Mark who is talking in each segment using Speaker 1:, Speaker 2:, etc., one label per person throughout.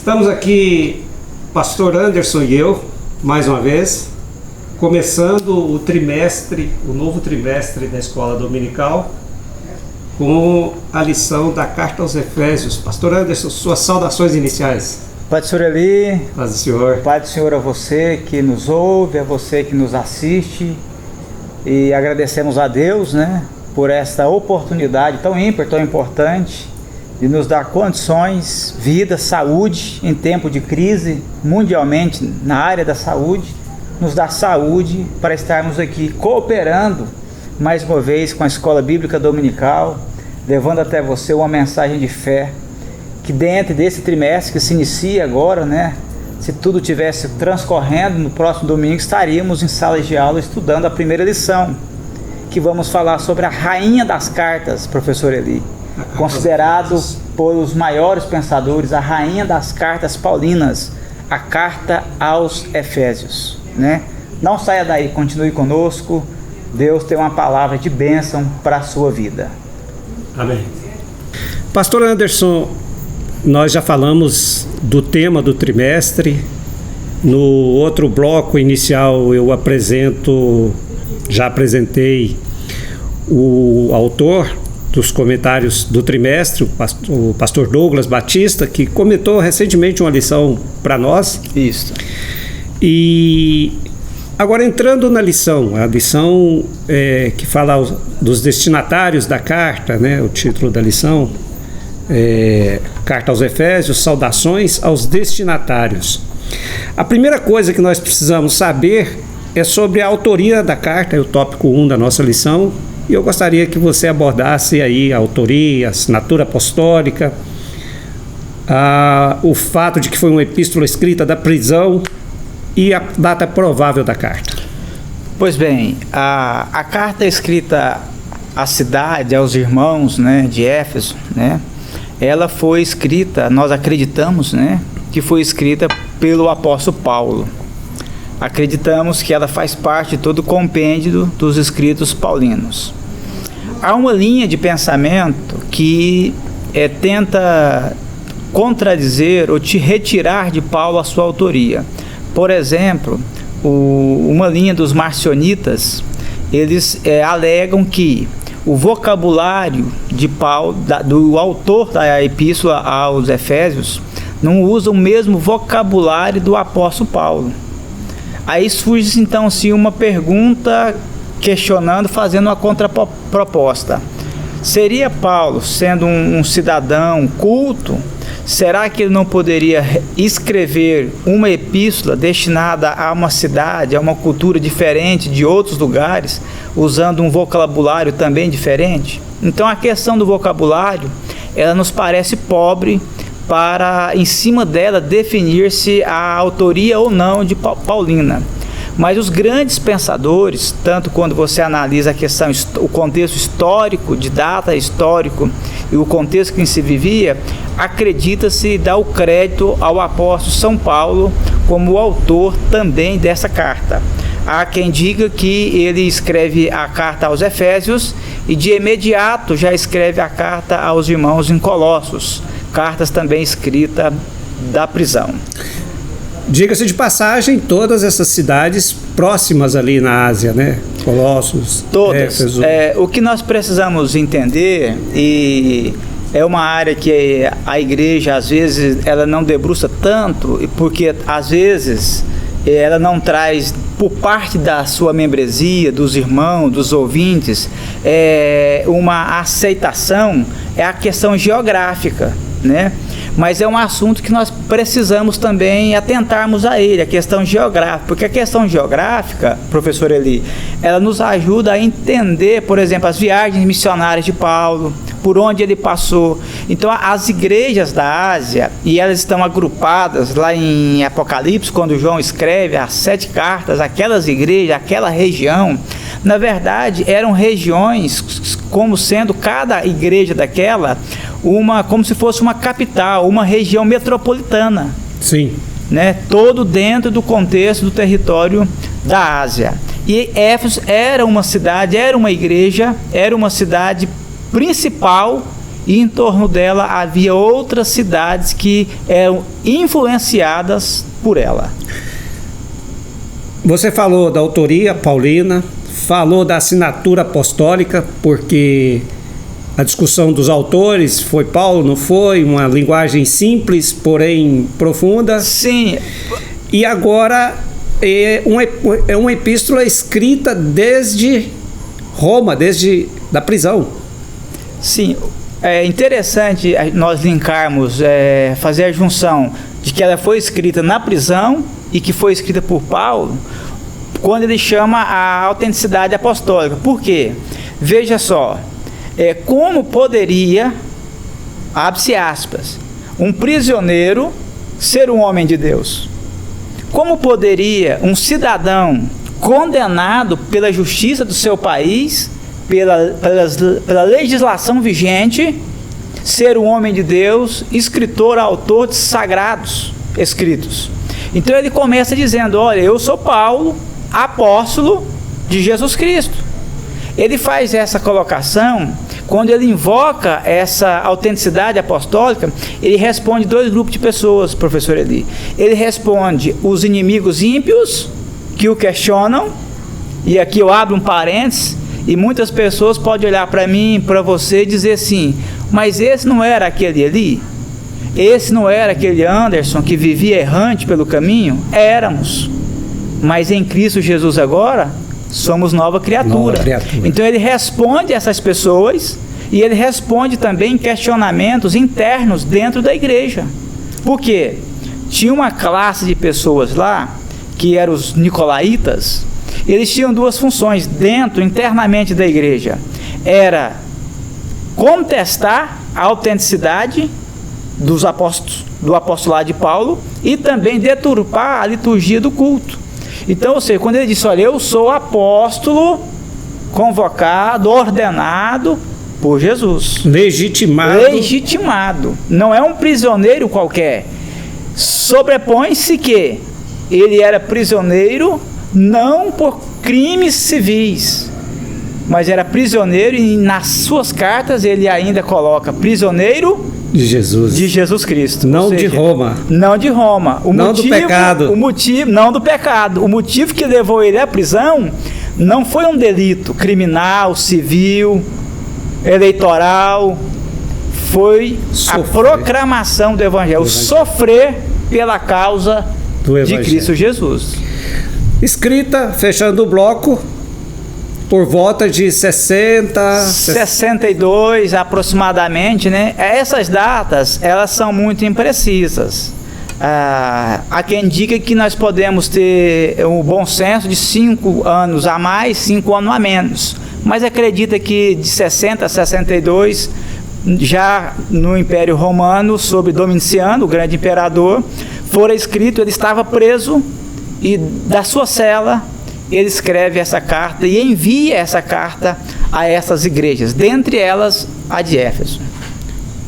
Speaker 1: Estamos aqui, pastor Anderson e eu, mais uma vez, começando o novo trimestre da escola dominical, com a lição da carta aos Efésios. Pastor Anderson, suas saudações iniciais.
Speaker 2: Pai do Senhor Eli,
Speaker 1: Paz do Senhor.
Speaker 2: Pai do Senhor a você que nos ouve, a você que nos assiste, e agradecemos a Deus, por esta oportunidade tão ímpar, tão importante, de nos dar condições, vida, saúde em tempo de crise, mundialmente na área da saúde, nos dar saúde para estarmos aqui cooperando mais uma vez com a Escola Bíblica Dominical, levando até você uma mensagem de fé, que dentro desse trimestre que se inicia agora, se tudo tivesse transcorrendo, no próximo domingo estaríamos em salas de aula estudando a primeira lição, que vamos falar sobre a rainha das cartas, professor Eli, considerado por os maiores pensadores a rainha das cartas paulinas, a carta aos Efésios, Não saia daí, continue conosco. Deus tem uma palavra de bênção para a sua vida.
Speaker 1: Amém. Pastor Anderson, nós já falamos do tema do trimestre. No outro bloco inicial eu já apresentei o autor dos comentários do trimestre, o pastor Douglas Batista, que comentou recentemente uma lição para nós.
Speaker 2: Isso.
Speaker 1: E agora entrando na lição, a lição que fala dos destinatários da carta, o título da lição, Carta aos Efésios, saudações aos destinatários. A primeira coisa que nós precisamos saber é sobre a autoria da carta, é o tópico 1 da nossa lição, e eu gostaria que você abordasse aí a autoria, a assinatura apostólica, o fato de que foi uma epístola escrita da prisão e a data provável da carta.
Speaker 2: Pois bem, a carta escrita à cidade, aos irmãos de Éfeso, ela foi escrita, nós acreditamos que foi escrita pelo apóstolo Paulo. Acreditamos que ela faz parte de todo o compêndio dos escritos paulinos. Há uma linha de pensamento que tenta contradizer ou te retirar de Paulo a sua autoria. Por exemplo, uma linha dos marcionitas, eles alegam que o vocabulário de Paulo, do autor da epístola aos Efésios, não usa o mesmo vocabulário do apóstolo Paulo. Aí surge então uma pergunta questionando, fazendo uma contraproposta. Seria Paulo, sendo um cidadão culto, será que ele não poderia escrever uma epístola destinada a uma cidade, a uma cultura diferente de outros lugares, usando um vocabulário também diferente? Então a questão do vocabulário, ela nos parece pobre para, em cima dela, definir-se a autoria ou não de Paulina. Mas os grandes pensadores, tanto quando você analisa a questão, o contexto histórico, de data histórico e o contexto que se vivia, acredita-se dar o crédito ao apóstolo São Paulo como o autor também dessa carta. Há quem diga que ele escreve a carta aos Efésios e de imediato já escreve a carta aos irmãos em Colossos, cartas também escritas da prisão.
Speaker 1: Diga-se de passagem, todas essas cidades próximas ali na Ásia, Colossos,
Speaker 2: todas.
Speaker 1: Éfeso.
Speaker 2: O que nós precisamos entender, e é uma área que a igreja às vezes ela não debruça tanto, porque às vezes ela não traz por parte da sua membresia, dos irmãos, dos ouvintes, uma aceitação, é a questão geográfica, Mas é um assunto que nós precisamos também atentarmos a ele, a questão geográfica, porque a questão geográfica, professor Eli, ela nos ajuda a entender, por exemplo, as viagens missionárias de Paulo, por onde ele passou. Então, as igrejas da Ásia, e elas estão agrupadas lá em Apocalipse, quando João escreve as 7 cartas, aquelas igrejas, aquela região, na verdade, eram regiões, como sendo cada igreja daquela, como se fosse uma capital, uma região metropolitana.
Speaker 1: Sim.
Speaker 2: Todo dentro do contexto do território da Ásia. E Éfeso era uma cidade, era uma igreja, era uma cidade principal e em torno dela havia outras cidades que eram influenciadas por ela.
Speaker 1: Você falou da autoria paulina, falou da assinatura apostólica, porque a discussão dos autores, foi Paulo, não foi? Uma linguagem simples, porém profunda.
Speaker 2: Sim.
Speaker 1: E agora é uma epístola escrita desde Roma, desde da prisão.
Speaker 2: Sim, é interessante nós linkarmos, fazer a junção de que ela foi escrita na prisão e que foi escrita por Paulo, quando ele chama a autenticidade apostólica. Por quê? Veja só, como poderia, abre-se aspas, um prisioneiro ser um homem de Deus? Como poderia um cidadão condenado pela justiça do seu país, pela legislação vigente, ser um homem de Deus, escritor, autor de sagrados escritos? Então ele começa dizendo: olha, eu sou Paulo, apóstolo de Jesus Cristo. Ele faz essa colocação, quando ele invoca essa autenticidade apostólica, ele responde dois grupos de pessoas, professor Eli. Ele responde os inimigos ímpios, que o questionam, e aqui eu abro um parênteses, e muitas pessoas podem olhar para mim, para você, e dizer assim: mas esse não era aquele ali? Esse não era aquele Anderson que vivia errante pelo caminho? Éramos. Mas em Cristo Jesus agora, somos nova criatura. Então ele responde a essas pessoas, e ele responde também questionamentos internos dentro da igreja. Por quê? Tinha uma classe de pessoas lá, que eram os nicolaítas. Eles tinham duas funções internamente da igreja. Era contestar a autenticidade dos apóstolos, do apostolado de Paulo, e também deturpar a liturgia do culto. Então, ou seja, quando ele disse: olha, eu sou apóstolo, convocado, ordenado por Jesus. Legitimado. Não é um prisioneiro qualquer. Sobrepõe-se que ele era prisioneiro não por crimes civis, mas era prisioneiro, e nas suas cartas ele ainda coloca prisioneiro
Speaker 1: de Jesus
Speaker 2: Cristo.
Speaker 1: Não de Roma.
Speaker 2: Não de Roma.
Speaker 1: Não do pecado.
Speaker 2: Não do pecado. O motivo que levou ele à prisão não foi um delito criminal, civil, eleitoral. Foi a proclamação do Evangelho. Sofrer pela causa de Cristo Jesus.
Speaker 1: Escrita, fechando o bloco, por volta de 62 aproximadamente, né?
Speaker 2: Essas datas, elas são muito imprecisas. Há quem diga que nós podemos ter o bom senso de 5 anos a mais, 5 anos a menos, mas acredita que de 60 a 62, já no Império Romano, sob Domiciano, o grande imperador, fora escrito. Ele estava preso, e da sua cela ele escreve essa carta e envia essa carta a essas igrejas, dentre elas a de Éfeso.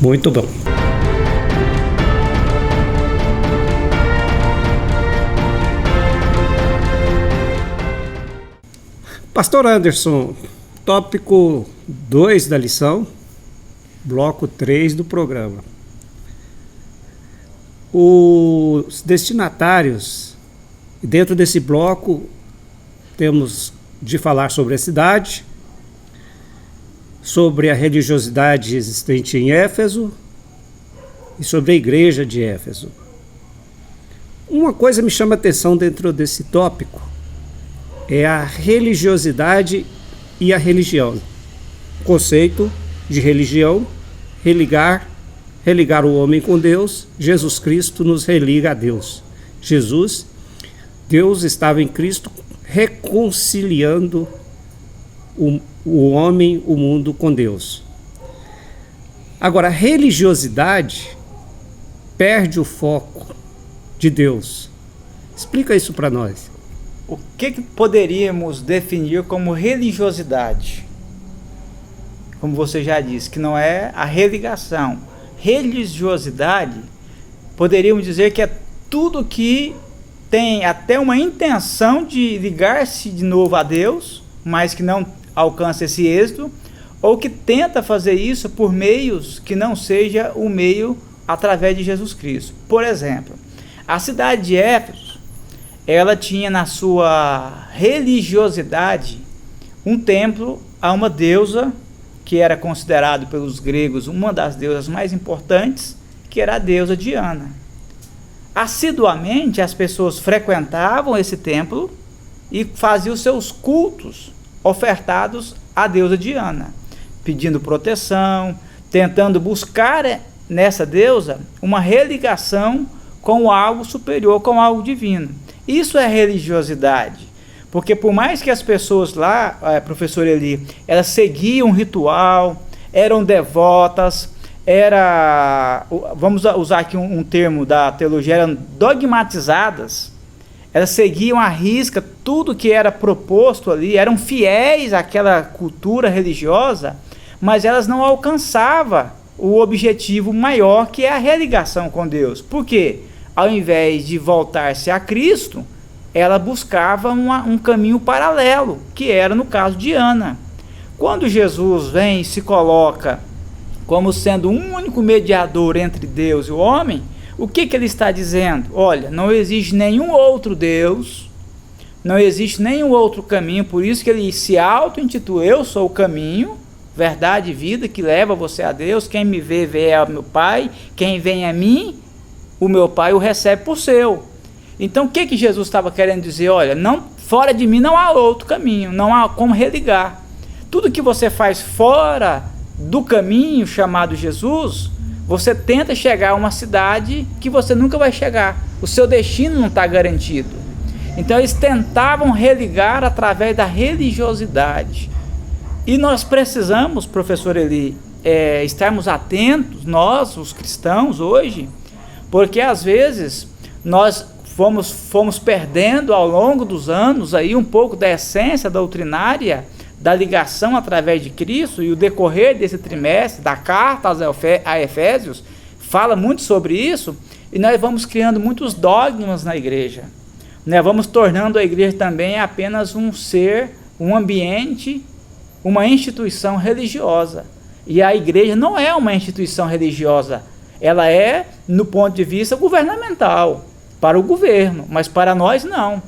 Speaker 1: Muito bom. Pastor Anderson, tópico 2 da lição, bloco 3 do programa. Os destinatários, dentro desse bloco, temos de falar sobre a cidade, sobre a religiosidade existente em Éfeso e sobre a igreja de Éfeso. Uma coisa me chama a atenção dentro desse tópico, é a religiosidade e a religião. O conceito de religião, religar o homem com Deus. Jesus Cristo nos religa a Deus. Deus estava em Cristo reconciliando o homem, o mundo com Deus. Agora, a religiosidade perde o foco de Deus. Explica isso para nós.
Speaker 2: O que poderíamos definir como religiosidade? Como você já disse, que não é a religação. Religiosidade, poderíamos dizer que é tudo que tem até uma intenção de ligar-se de novo a Deus, mas que não alcança esse êxito, ou que tenta fazer isso por meios que não seja o meio através de Jesus Cristo. Por exemplo, a cidade de Éfeso, ela tinha na sua religiosidade um templo a uma deusa que era considerado pelos gregos uma das deusas mais importantes, que era a deusa Diana. Assiduamente as pessoas frequentavam esse templo e faziam seus cultos ofertados à deusa Diana, pedindo proteção, tentando buscar nessa deusa uma religação com algo superior, com algo divino. Isso é religiosidade, porque por mais que as pessoas lá, professor Eli, elas seguiam um ritual, eram devotas, vamos usar aqui um termo da teologia, eram dogmatizadas, elas seguiam à risca tudo que era proposto ali, eram fiéis àquela cultura religiosa, mas elas não alcançavam o objetivo maior, que é a religação com Deus. Por quê? Ao invés de voltar-se a Cristo, ela buscava um caminho paralelo, que era no caso de Ana. Quando Jesus vem e se coloca como sendo um único mediador entre Deus e o homem, o que ele está dizendo? Olha, não existe nenhum outro Deus, não existe nenhum outro caminho, por isso que ele se auto-intitula: eu sou o caminho, verdade e vida, que leva você a Deus. Quem me vê ao meu Pai, quem vem a mim, o meu Pai o recebe por seu. Então o que Jesus estava querendo dizer? Olha, não, fora de mim não há outro caminho, não há como religar. Tudo que você faz fora do caminho chamado Jesus, você tenta chegar a uma cidade que você nunca vai chegar. O seu destino não está garantido. Então eles tentavam religar através da religiosidade. E nós precisamos, professor Eli, estarmos atentos, nós, os cristãos, hoje, porque às vezes nós fomos perdendo ao longo dos anos aí um pouco da essência doutrinária da ligação através de Cristo, e o decorrer desse trimestre, da carta a Efésios, fala muito sobre isso, e nós vamos criando muitos dogmas na igreja, né? Vamos tornando a igreja também apenas um ser, um ambiente, uma instituição religiosa. E a igreja não é uma instituição religiosa, ela é, no ponto de vista governamental, para o governo, mas para nós não.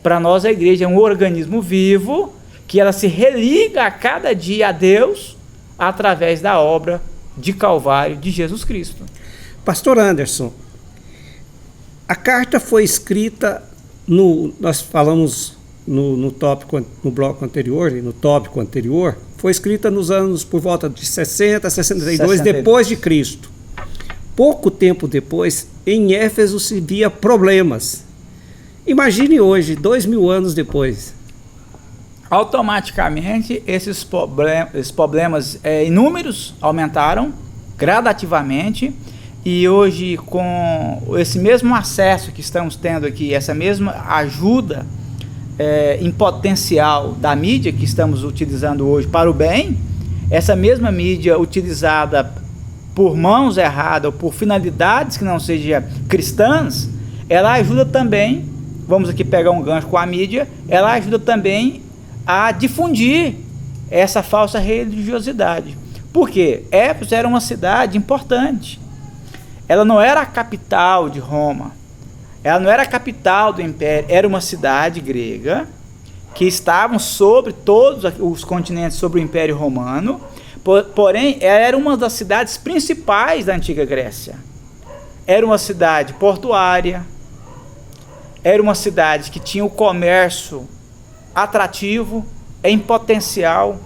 Speaker 2: Para nós a igreja é um organismo vivo, que ela se religa a cada dia a Deus através da obra de Calvário de Jesus Cristo.
Speaker 1: Pastor Anderson, a carta foi escrita, nós falamos no tópico, no bloco anterior, no tópico anterior, foi escrita nos anos por volta de 60, 62, depois de Cristo. Pouco tempo depois, em Éfeso se via problemas. Imagine hoje, 2000 anos depois.
Speaker 2: Automaticamente, esses problemas inúmeros aumentaram gradativamente, e hoje, com esse mesmo acesso que estamos tendo aqui, essa mesma ajuda em potencial da mídia que estamos utilizando hoje para o bem, essa mesma mídia utilizada por mãos erradas ou por finalidades que não sejam cristãs, ela ajuda também, vamos aqui pegar um gancho com a mídia, ela ajuda também a difundir essa falsa religiosidade. Por quê? Éfeso era uma cidade importante. Ela não era a capital de Roma, ela não era a capital do império, era uma cidade grega que estavam sobre todos os continentes sobre o Império Romano, porém ela era uma das cidades principais da antiga Grécia. Era uma cidade portuária, era uma cidade que tinha o comércio atrativo, em potencial.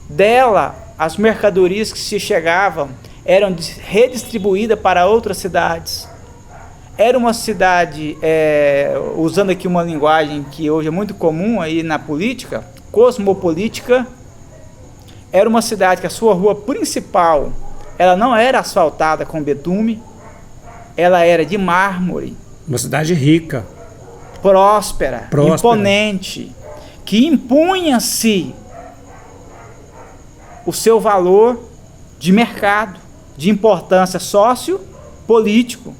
Speaker 2: Dela, as mercadorias que se chegavam eram redistribuídas para outras cidades. Era uma cidade, usando aqui uma linguagem que hoje é muito comum aí na política, cosmopolítica. Era uma cidade que a sua rua principal, ela não era asfaltada com betume, ela era de mármore.
Speaker 1: Uma cidade rica,
Speaker 2: próspera, imponente, que impunha-se o seu valor de mercado, de importância sociopolítico.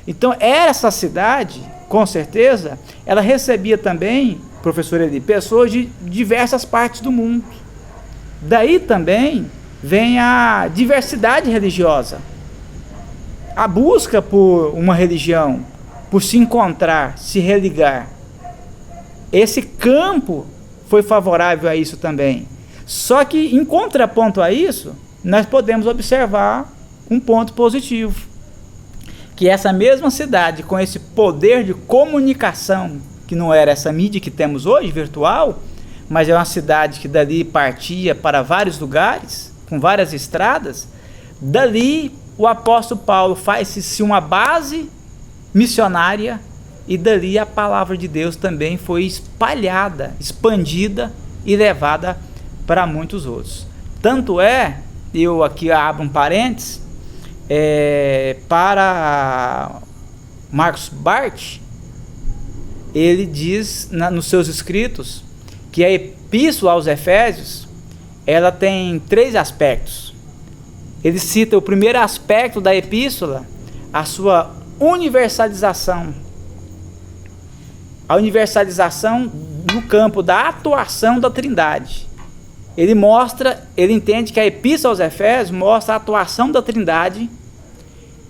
Speaker 2: Então, essa cidade, com certeza, ela recebia também, professor Eli, pessoas de diversas partes do mundo. Daí também vem a diversidade religiosa, a busca por uma religião, por se encontrar, se religar. Esse campo foi favorável a isso também. Só que, em contraponto a isso, nós podemos observar um ponto positivo, que essa mesma cidade, com esse poder de comunicação, que não era essa mídia que temos hoje, virtual, mas é uma cidade que dali partia para vários lugares, com várias estradas. Dali o apóstolo Paulo faz-se uma base missionária, e dali a palavra de Deus também foi espalhada, expandida e levada para muitos outros. Tanto é, eu aqui abro um parênteses, para Marcos Barth, ele diz nos seus escritos que a epístola aos Efésios, ela tem 3 aspectos. Ele cita o primeiro aspecto da epístola, a sua universalização. A universalização no campo da atuação da Trindade. Ele entende que a epístola aos Efésios mostra a atuação da Trindade.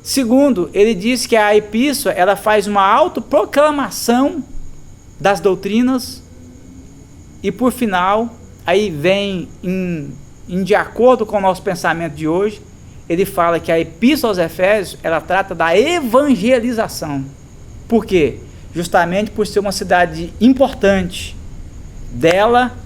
Speaker 2: Segundo, ele diz que a epístola, ela faz uma autoproclamação das doutrinas. E por final, aí vem de acordo com o nosso pensamento de hoje, ele fala que a epístola aos Efésios, ela trata da evangelização. Por quê? Justamente por ser uma cidade importante, dela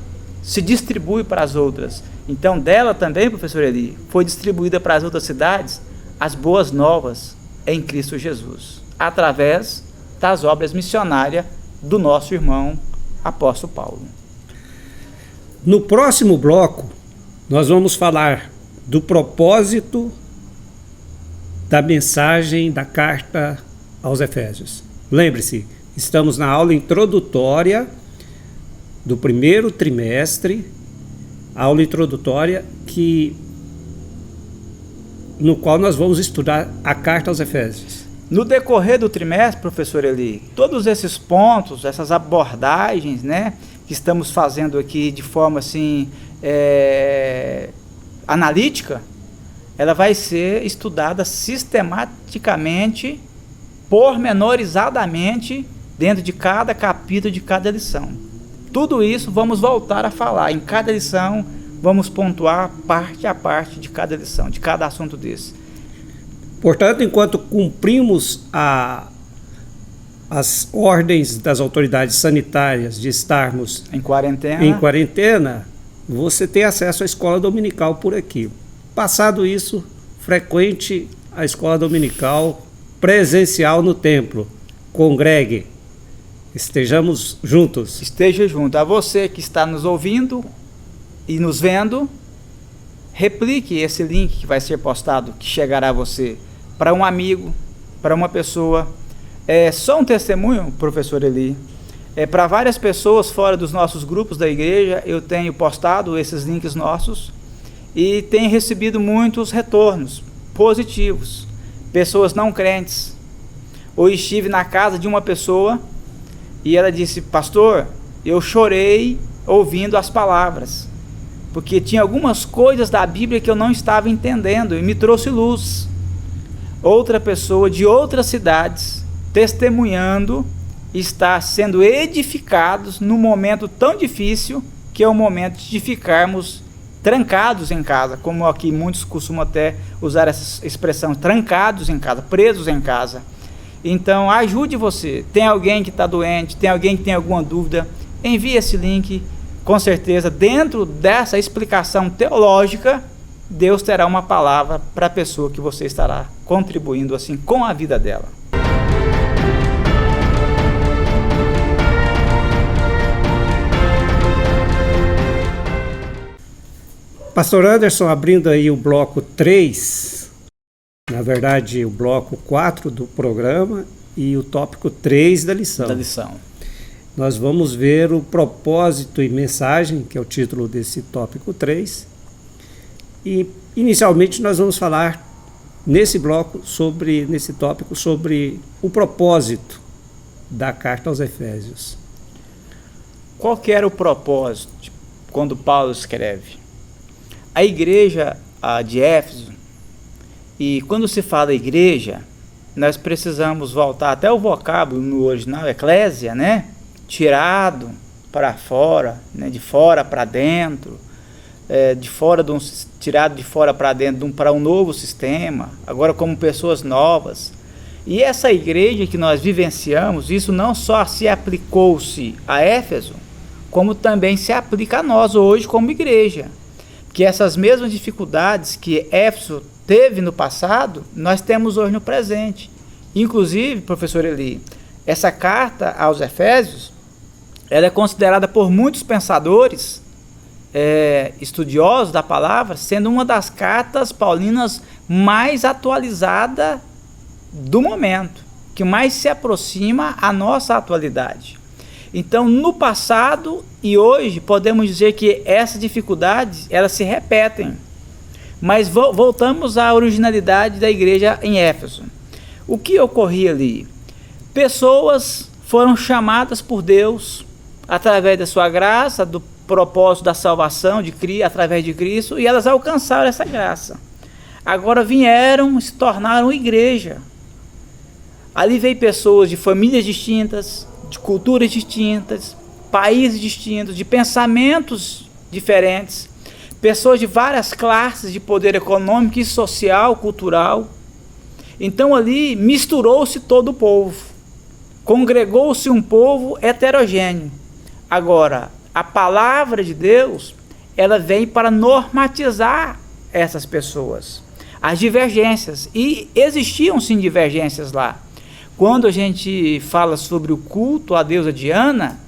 Speaker 2: se distribui para as outras. Então, dela também, professor Eli, foi distribuída para as outras cidades as boas novas em Cristo Jesus, através das obras missionárias do nosso irmão apóstolo Paulo.
Speaker 1: No próximo bloco, nós vamos falar do propósito da mensagem da carta aos Efésios. Lembre-se, estamos na aula introdutória do primeiro trimestre, aula introdutória no qual nós vamos estudar a carta aos Efésios.
Speaker 2: No decorrer do trimestre, professor Eli, todos esses pontos, essas abordagens, né, que estamos fazendo aqui de forma assim, analítica, ela vai ser estudada sistematicamente, pormenorizadamente, dentro de cada capítulo, de cada lição. Tudo isso vamos voltar a falar. Em cada lição, vamos pontuar parte a parte de cada lição, de cada assunto desse.
Speaker 1: Portanto, enquanto cumprimos as ordens das autoridades sanitárias de estarmos
Speaker 2: em quarentena,
Speaker 1: você tem acesso à escola dominical por aqui. Passado isso, frequente a escola dominical presencial no templo. Congregue. Estejamos juntos.
Speaker 2: Esteja junto. A você que está nos ouvindo e nos vendo, replique esse link que vai ser postado, que chegará a você, para um amigo, para uma pessoa. É só um testemunho, professor Eli. Para várias pessoas fora dos nossos grupos da igreja, eu tenho postado esses links nossos e tenho recebido muitos retornos positivos. Pessoas não crentes. Hoje estive na casa de uma pessoa e ela disse: pastor, eu chorei ouvindo as palavras, porque tinha algumas coisas da Bíblia que eu não estava entendendo e me trouxe luz. Outra pessoa de outras cidades, testemunhando, está sendo edificados num momento tão difícil, que é o momento de ficarmos trancados em casa, como aqui muitos costumam até usar essa expressão, trancados em casa, presos em casa. Então ajude você, tem alguém que está doente, tem alguém que tem alguma dúvida, envie esse link. Com certeza, dentro dessa explicação teológica, Deus terá uma palavra para a pessoa que você estará contribuindo assim com a vida dela.
Speaker 1: Pastor Anderson, abrindo aí o bloco 3, na verdade o bloco 4 do programa e o tópico 3 da lição. Nós vamos ver o propósito e mensagem, que é o título desse tópico 3. E inicialmente nós vamos falar nesse bloco, nesse tópico, sobre o propósito da carta aos Efésios.
Speaker 2: Qual que era o propósito quando Paulo escreve? A igreja de Éfeso, e quando se fala igreja, nós precisamos voltar até o vocábulo no original, eclésia, né? Tirado para fora, né? De fora para dentro, tirado de fora para dentro para um novo sistema, agora como pessoas novas. E essa igreja que nós vivenciamos, isso não só se aplicou-se a Éfeso, como também se aplica a nós hoje como igreja. Que essas mesmas dificuldades que Éfeso teve no passado, nós temos hoje no presente. Inclusive, professor Eli, essa carta aos Efésios, ela é considerada por muitos pensadores, estudiosos da palavra, sendo uma das cartas paulinas mais atualizada do momento, que mais se aproxima à nossa atualidade. Então, no passado e hoje, podemos dizer que essas dificuldades, elas se repetem. Mas voltamos à originalidade da igreja em Éfeso. O que ocorria ali? Pessoas foram chamadas por Deus, através da sua graça, do propósito da salvação, através de Cristo, e elas alcançaram essa graça. Agora vieram, se tornaram igreja. Ali veio pessoas de famílias distintas, de culturas distintas, países distintos, de pensamentos diferentes, pessoas de várias classes de poder econômico e social, cultural. Então ali misturou-se todo o povo, congregou-se um povo heterogêneo. Agora, a palavra de Deus, ela vem para normatizar essas pessoas, as divergências, e existiam sim divergências lá. Quando a gente fala sobre o culto à deusa Diana,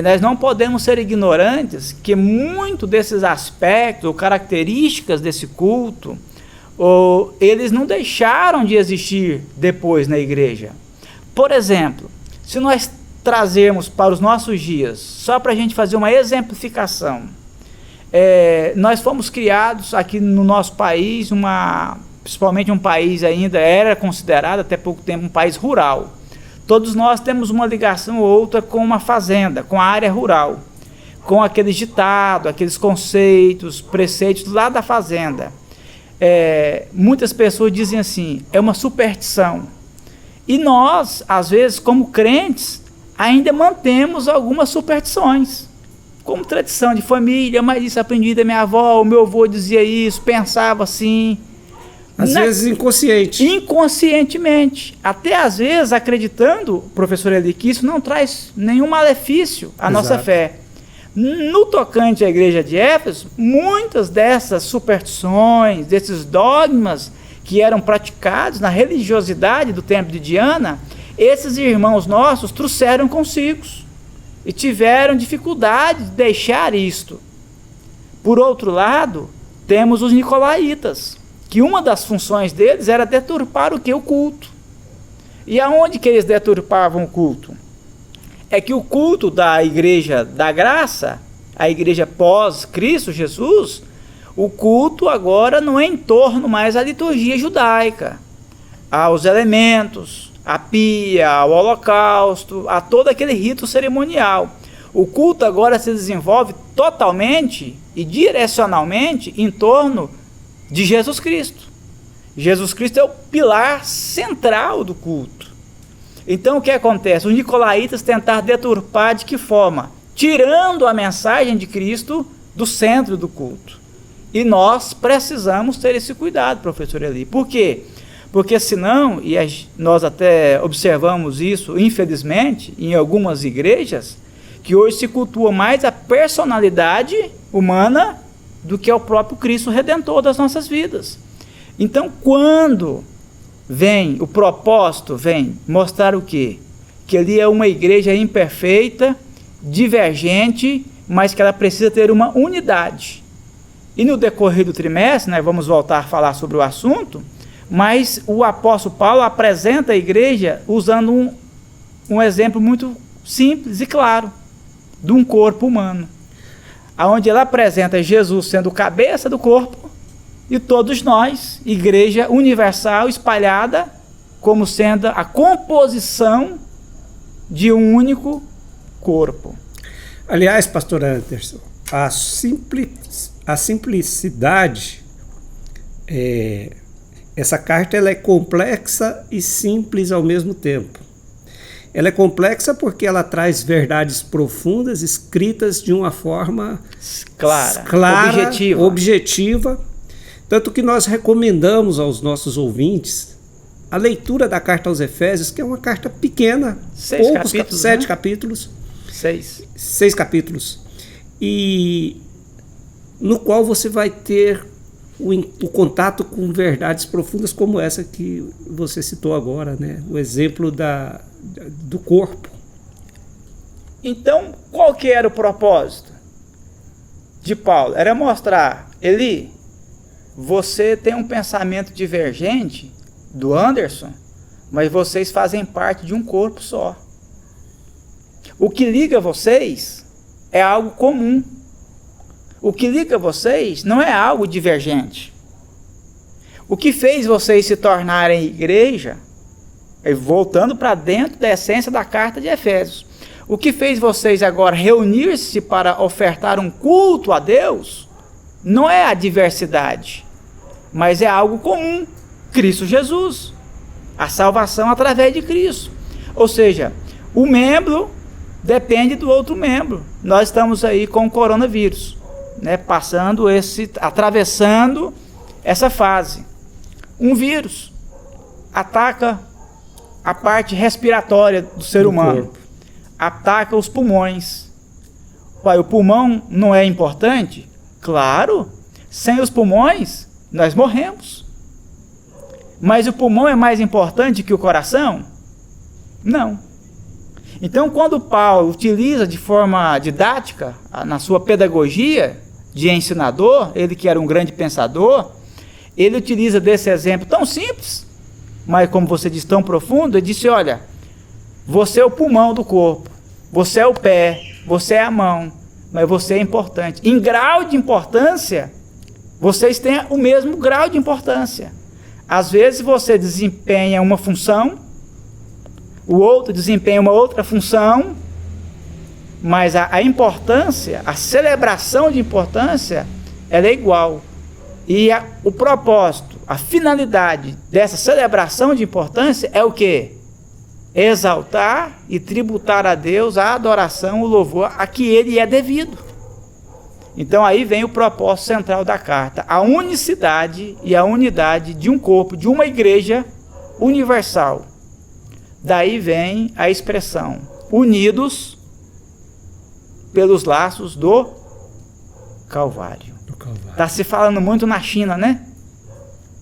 Speaker 2: nós não podemos ser ignorantes que muito desses aspectos ou características desse culto, eles não deixaram de existir depois na igreja. Por exemplo, se nós trazermos para os nossos dias, só para a gente fazer uma exemplificação, nós fomos criados aqui no nosso país, principalmente um país ainda era considerado até pouco tempo um país rural. Todos nós temos uma ligação ou outra com uma fazenda, com a área rural, com aqueles ditados, aqueles conceitos, preceitos lá da fazenda. Muitas pessoas dizem assim, é uma superstição. E nós, às vezes, como crentes, ainda mantemos algumas superstições, como tradição de família, mas isso aprendi da minha avó, o meu avô dizia isso, pensava assim.
Speaker 1: Às vezes
Speaker 2: inconscientemente, até às vezes acreditando, professor Eli, que isso não traz nenhum malefício à nossa fé. No tocante à igreja de Éfeso, muitas dessas superstições, desses dogmas que eram praticados na religiosidade do templo de Diana, esses irmãos nossos trouxeram consigo e tiveram dificuldade de deixar isto. Por outro lado, temos os nicolaítas, que uma das funções deles era deturpar o que? O culto. E aonde que eles deturpavam o culto? É que o culto da igreja da graça, a igreja pós-Cristo Jesus, o culto agora não é em torno mais à liturgia judaica, aos elementos, à pia, ao holocausto, a todo aquele rito cerimonial. O culto agora se desenvolve totalmente e direcionalmente em torno de Jesus Cristo. Jesus Cristo é o pilar central do culto. Então o que acontece? Os nicolaítas tentaram deturpar de que forma? Tirando a mensagem de Cristo do centro do culto. E nós precisamos ter esse cuidado, professor Eli. Por quê? Porque senão, e nós até observamos isso, infelizmente, em algumas igrejas, que hoje se cultua mais a personalidade humana do que o próprio Cristo Redentor das nossas vidas. Então, quando o propósito vem mostrar o quê? Que ali é uma igreja imperfeita, divergente, mas que ela precisa ter uma unidade. E no decorrer do trimestre, nós vamos voltar a falar sobre o assunto, mas o apóstolo Paulo apresenta a igreja usando um exemplo muito simples e claro, de um corpo humano, onde ele apresenta Jesus sendo o cabeça do corpo e todos nós, igreja universal espalhada, como sendo a composição de um único corpo.
Speaker 1: Aliás, pastor Anderson, a simplicidade Essa carta ela é complexa e simples ao mesmo tempo. Ela é complexa porque ela traz verdades profundas escritas de uma forma clara, objetiva. Tanto que nós recomendamos aos nossos ouvintes a leitura da carta aos Efésios, que é uma carta pequena, 7 capítulos. 6 capítulos. E no qual você vai ter o contato com verdades profundas como essa que você citou agora, né? O exemplo do corpo.
Speaker 2: Então, qual que era o propósito de Paulo? Era mostrar, Eli, você tem um pensamento divergente do Anderson, mas vocês fazem parte de um corpo só. O que liga vocês é algo comum. O que liga vocês não é algo divergente. O que fez vocês se tornarem igreja, voltando para dentro da essência da carta de Efésios, o que fez vocês agora reunir-se para ofertar um culto a Deus, não é a diversidade, mas é algo comum, Cristo Jesus, a salvação através de Cristo. Ou seja, o membro depende do outro membro. Nós estamos aí com o coronavírus, né, atravessando essa fase. Um vírus ataca a parte respiratória do ser humano, ataca os pulmões. O pulmão não é importante? Claro, sem os pulmões nós morremos. Mas o pulmão é mais importante que o coração? Não. Então, quando Paulo utiliza de forma didática, na sua pedagogia de ensinador, ele que era um grande pensador, ele utiliza desse exemplo tão simples, mas como você diz, tão profundo, ele disse, olha, você é o pulmão do corpo, você é o pé, você é a mão, mas você é importante. Em grau de importância, vocês têm o mesmo grau de importância. Às vezes você desempenha uma função, o outro desempenha uma outra função, mas a importância, a celebração de importância, ela é igual. E o propósito, a finalidade dessa celebração de importância é o quê? Exaltar e tributar a Deus a adoração, o louvor a que ele é devido. Então aí vem o propósito central da carta, a unicidade e a unidade de um corpo, de uma igreja universal. Daí vem a expressão, unidos pelos laços do Calvário. Está se falando muito na China, né?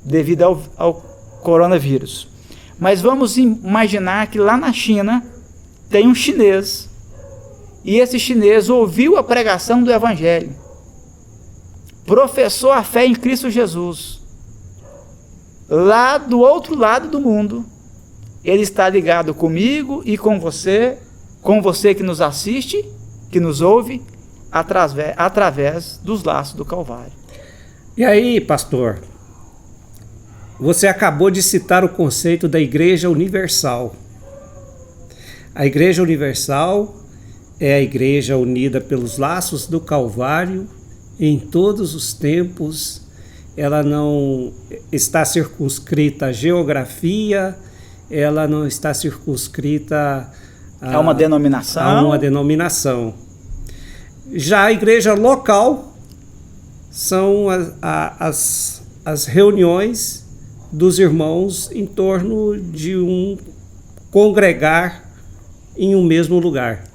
Speaker 2: Devido ao coronavírus. Mas vamos imaginar que lá na China tem um chinês, e esse chinês ouviu a pregação do Evangelho, professou a fé em Cristo Jesus. Lá do outro lado do mundo, ele está ligado comigo e com você que nos assiste, que nos ouve, através dos laços do Calvário.
Speaker 1: E aí, pastor, você acabou de citar o conceito da Igreja Universal. A Igreja Universal é a Igreja unida pelos laços do Calvário em todos os tempos. Ela não está circunscrita à geografia, ela não está circunscrita
Speaker 2: a uma
Speaker 1: denominação. Já a igreja local são as reuniões dos irmãos em torno de um congregar em um mesmo lugar.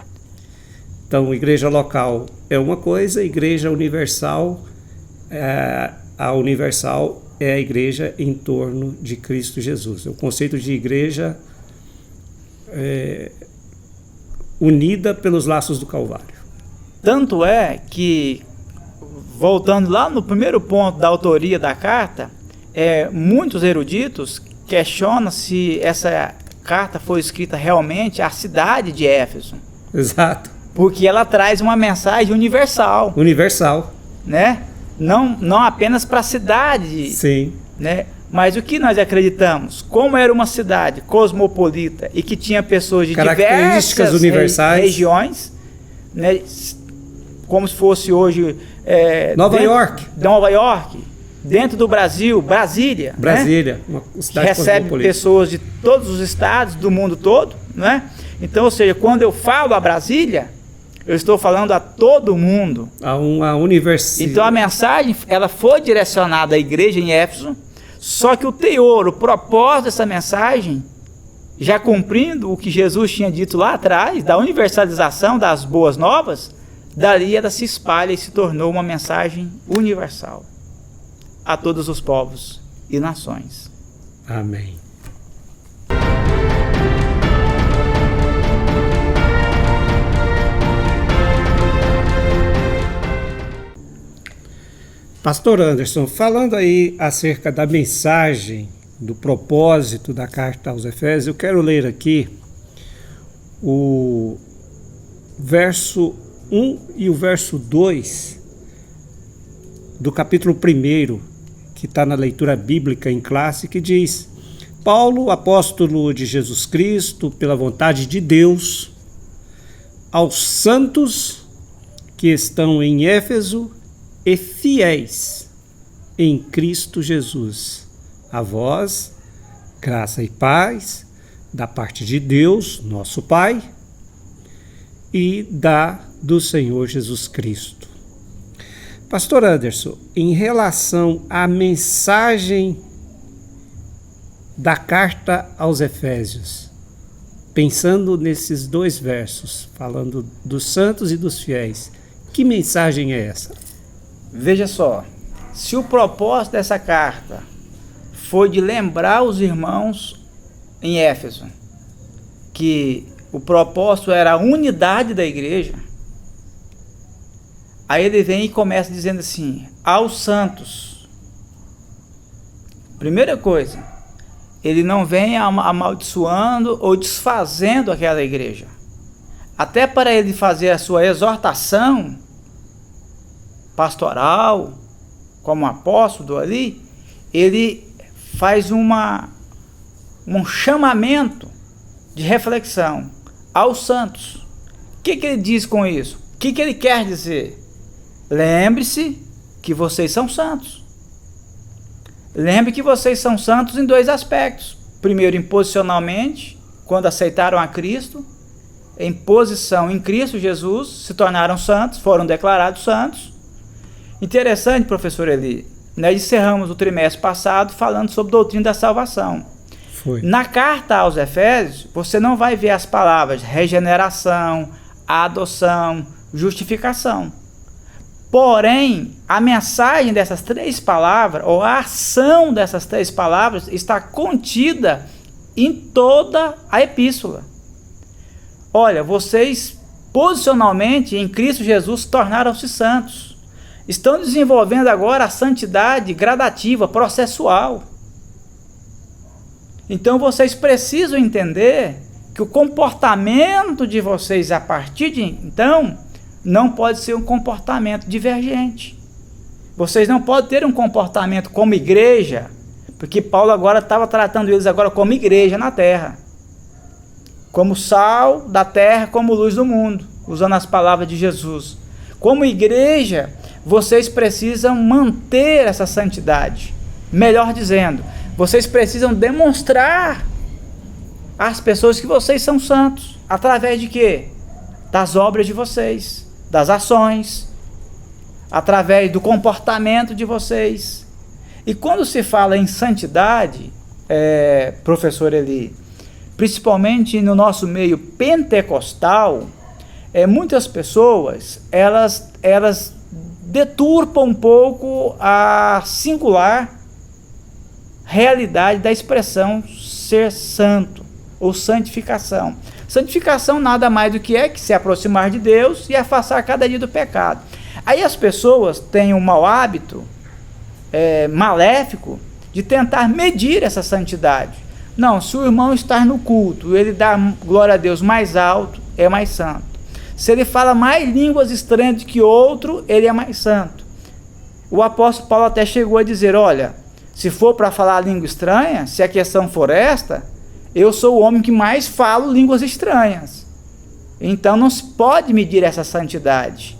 Speaker 1: Então, igreja local é uma coisa, igreja universal, a universal é a igreja em torno de Cristo Jesus. O conceito de igreja unida pelos laços do Calvário.
Speaker 2: Tanto é que, voltando lá no primeiro ponto da autoria da carta, muitos eruditos questionam se essa carta foi escrita realmente à cidade de Éfeso.
Speaker 1: Exato.
Speaker 2: Porque ela traz uma mensagem universal.
Speaker 1: Universal.
Speaker 2: Né? Não apenas para a cidade.
Speaker 1: Sim.
Speaker 2: Né? Mas o que nós acreditamos? Como era uma cidade cosmopolita e que tinha pessoas de
Speaker 1: características
Speaker 2: diversas
Speaker 1: universais,
Speaker 2: regiões, né? Como se fosse hoje
Speaker 1: Nova York,
Speaker 2: dentro do Brasil, Brasília.
Speaker 1: Brasília,
Speaker 2: né?
Speaker 1: uma cidade
Speaker 2: recebe
Speaker 1: cosmopolita.
Speaker 2: pessoas de todos os estados, do mundo todo, né? Então, ou seja, quando eu falo a Brasília, eu estou falando a todo mundo.
Speaker 1: A uma universidade.
Speaker 2: Então a mensagem, ela foi direcionada à igreja em Éfeso, só que o teor, o propósito dessa mensagem, já cumprindo o que Jesus tinha dito lá atrás, da universalização das boas novas, dali ela se espalha e se tornou uma mensagem universal a todos os povos e nações.
Speaker 1: Amém. Pastor Anderson, falando aí acerca da mensagem, do propósito da carta aos Efésios, eu quero ler aqui o verso 1 e o verso 2 do capítulo 1, que está na leitura bíblica em classe, que diz: Paulo, apóstolo de Jesus Cristo, pela vontade de Deus, aos santos que estão em Éfeso e fiéis em Cristo Jesus, a vós, graça e paz da parte de Deus, nosso Pai, e do Senhor Jesus Cristo. Pastor Anderson, em relação à mensagem da carta aos Efésios, pensando nesses dois versos, falando dos santos e dos fiéis, que mensagem é essa?
Speaker 2: Veja só, se o propósito dessa carta foi de lembrar os irmãos em Éfeso que o propósito era a unidade da igreja, aí ele vem e começa dizendo assim: aos santos. Primeira coisa, ele não vem amaldiçoando ou desfazendo aquela igreja. Até para ele fazer a sua exortação pastoral, como apóstolo ali, ele faz um chamamento de reflexão aos santos. O que ele diz com isso? O que ele quer dizer? Lembre-se que vocês são santos. Lembre que vocês são santos em dois aspectos. Primeiro, imposicionalmente, quando aceitaram a Cristo, em posição em Cristo Jesus, se tornaram santos, foram declarados santos. Interessante, professor Eli, nós encerramos o trimestre passado falando sobre doutrina da salvação.
Speaker 1: Foi.
Speaker 2: Na carta aos Efésios, você não vai ver as palavras regeneração, adoção, justificação. Porém, a mensagem dessas três palavras, ou a ação dessas três palavras, está contida em toda a epístola. Olha, vocês posicionalmente em Cristo Jesus tornaram-se santos. Estão desenvolvendo agora a santidade gradativa, processual. Então vocês precisam entender que o comportamento de vocês a partir de então não pode ser um comportamento divergente. Vocês não podem ter um comportamento como igreja, porque Paulo agora estava tratando eles agora como igreja na terra, como sal da terra, como luz do mundo, usando as palavras de Jesus. Como igreja, vocês precisam manter essa santidade. Melhor dizendo, vocês precisam demonstrar às pessoas que vocês são santos. Através de quê? Das obras de vocês, das ações, através do comportamento de vocês. E quando se fala em santidade, professor Eli, principalmente no nosso meio pentecostal, muitas pessoas, elas deturpam um pouco a singular realidade da expressão ser santo ou santificação. Santificação nada mais do que se aproximar de Deus e afastar cada dia do pecado. Aí as pessoas têm um mau hábito maléfico de tentar medir essa santidade. Não, se o irmão está no culto, ele dá glória a Deus mais alto, é mais santo. Se ele fala mais línguas estranhas do que outro, ele é mais santo. O apóstolo Paulo até chegou a dizer: olha, se for para falar língua estranha, se a questão for esta, eu sou o homem que mais falo línguas estranhas. Então não se pode medir essa santidade.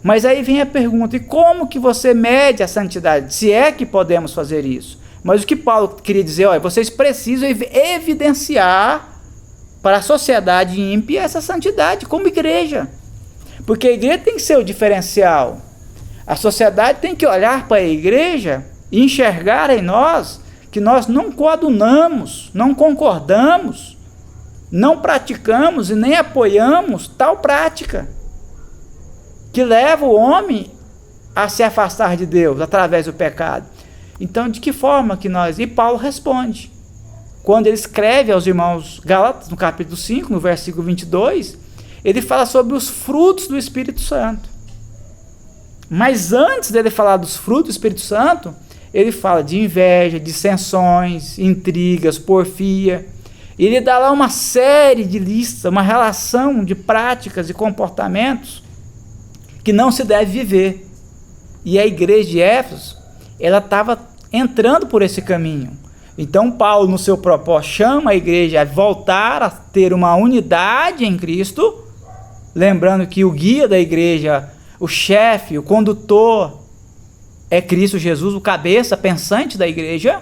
Speaker 2: Mas aí vem a pergunta, e como que você mede a santidade? Se é que podemos fazer isso. Mas o que Paulo queria dizer, olha, vocês precisam evidenciar para a sociedade ímpia essa santidade como igreja. Porque a igreja tem que ser o diferencial. A sociedade tem que olhar para a igreja e enxergar em nós que nós não coadunamos, não concordamos, não praticamos e nem apoiamos tal prática que leva o homem a se afastar de Deus através do pecado. Então, de que forma que nós... E Paulo responde. Quando ele escreve aos irmãos Gálatas, no capítulo 5, no versículo 22, ele fala sobre os frutos do Espírito Santo. Mas antes dele falar dos frutos do Espírito Santo, ele fala de inveja, dissensões, intrigas, porfia. Ele dá lá uma série de listas, uma relação de práticas e comportamentos que não se deve viver. E a igreja de Éfeso, ela estava entrando por esse caminho. Então Paulo, no seu propósito, chama a igreja a voltar a ter uma unidade em Cristo, lembrando que o guia da igreja, o chefe, o condutor, é Cristo Jesus, o cabeça pensante da igreja,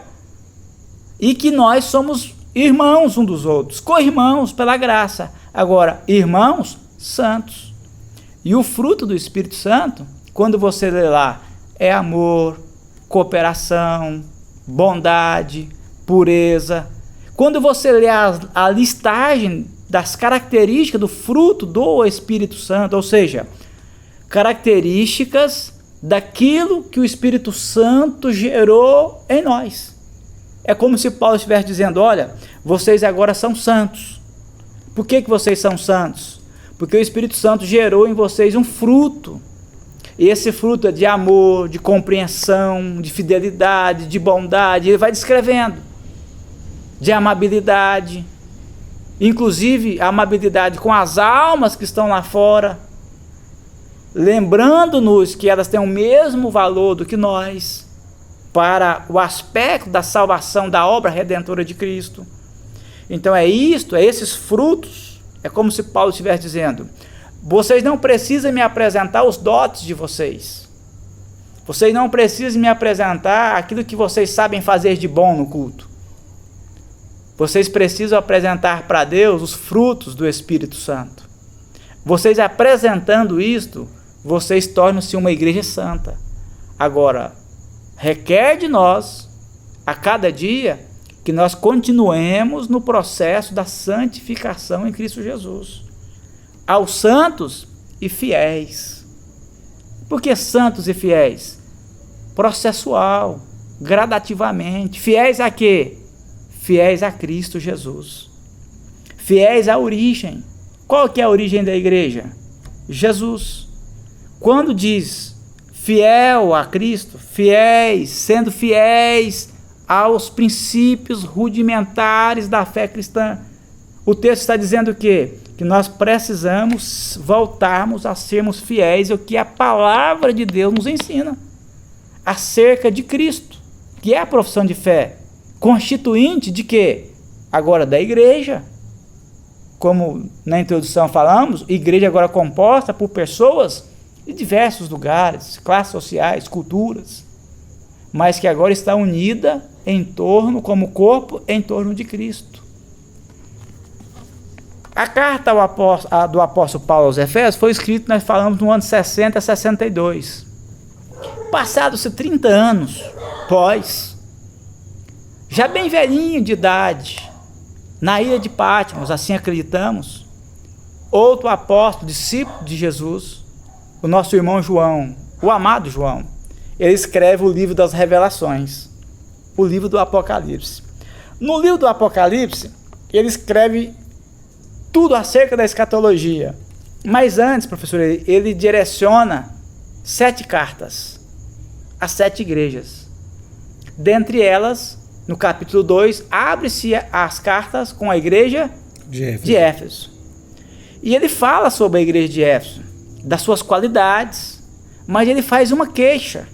Speaker 2: e que nós somos irmãos um dos outros, co-irmãos pela graça. Agora, irmãos santos. E o fruto do Espírito Santo, quando você lê lá, é amor, cooperação, bondade, pureza. Quando você lê a listagem das características do fruto do Espírito Santo, ou seja, características daquilo que o Espírito Santo gerou em nós. É como se Paulo estivesse dizendo, olha, vocês agora são santos. Por que vocês são santos? Porque o Espírito Santo gerou em vocês um fruto. E esse fruto é de amor, de compreensão, de fidelidade, de bondade. Ele vai descrevendo. De amabilidade. Inclusive, a amabilidade com as almas que estão lá fora. Lembrando-nos que elas têm o mesmo valor do que nós. Para o aspecto da salvação, da obra redentora de Cristo. Então é isto, é esses frutos. É como se Paulo estivesse dizendo, vocês não precisam me apresentar os dotes de vocês. Vocês não precisam me apresentar aquilo que vocês sabem fazer de bom no culto. Vocês precisam apresentar para Deus os frutos do Espírito Santo. Vocês apresentando isto, vocês tornam-se uma igreja santa. Agora, requer de nós, a cada dia, que nós continuemos no processo da santificação em Cristo Jesus. Aos santos e fiéis. Por que santos e fiéis? Processual, gradativamente. Fiéis a quê? Fiéis a Cristo Jesus. Fiéis à origem. Qual que é a origem da igreja? Jesus. Quando diz fiel a Cristo, fiéis, sendo fiéis aos princípios rudimentares da fé cristã. O texto está dizendo o quê? Que nós precisamos voltarmos a sermos fiéis ao que a palavra de Deus nos ensina acerca de Cristo, que é a profissão de fé, constituinte de quê? Agora da igreja. Como na introdução falamos, igreja agora composta por pessoas de diversos lugares, classes sociais, culturas, mas que agora está unida em torno, como corpo, em torno de Cristo. A carta do apóstolo Paulo aos Efésios foi escrita, nós falamos, no ano 60 a 62. Passados-se 30 anos, já bem velhinho de idade, na ilha de Patmos, assim acreditamos, outro apóstolo, discípulo de Jesus, o nosso irmão João, o amado João, ele escreve o livro das Revelações, o livro do Apocalipse. No livro do Apocalipse, ele escreve tudo acerca da escatologia. Mas antes, professor, ele direciona 7 cartas a 7 igrejas. Dentre elas, no capítulo 2, abre-se as cartas com a igreja de Éfeso. E ele fala sobre a igreja de Éfeso, das suas qualidades, mas ele faz uma queixa.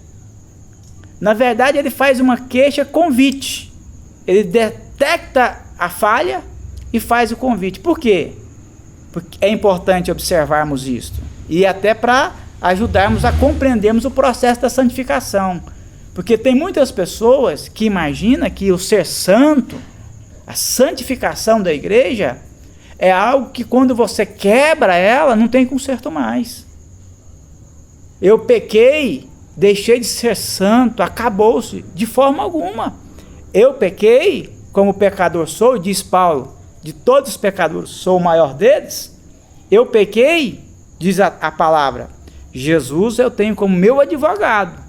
Speaker 2: Na verdade, ele faz uma queixa convite. Ele detecta a falha e faz o convite. Por quê? Porque é importante observarmos isto. E até para ajudarmos a compreendermos o processo da santificação. Porque tem muitas pessoas que imaginam que o ser santo, a santificação da igreja, é algo que quando você quebra ela, não tem conserto mais. Eu pequei, deixei de ser santo, acabou-se, de forma alguma. Eu pequei, como pecador sou, diz Paulo, de todos os pecadores sou o maior deles. Eu pequei, diz a palavra, Jesus eu tenho como meu advogado.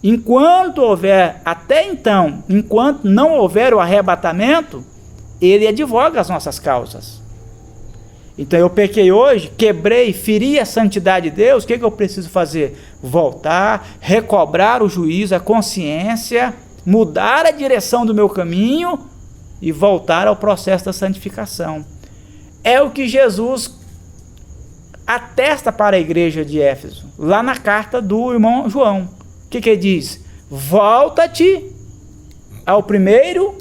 Speaker 2: Enquanto houver, até então, enquanto não houver o arrebatamento, ele advoga as nossas causas. Então eu pequei hoje, quebrei, feri a santidade de Deus, o que eu preciso fazer? Voltar, recobrar o juízo, a consciência, mudar a direção do meu caminho e voltar ao processo da santificação. É o que Jesus atesta para a igreja de Éfeso, lá na carta do irmão João. O que ele diz? Volta-te ao primeiro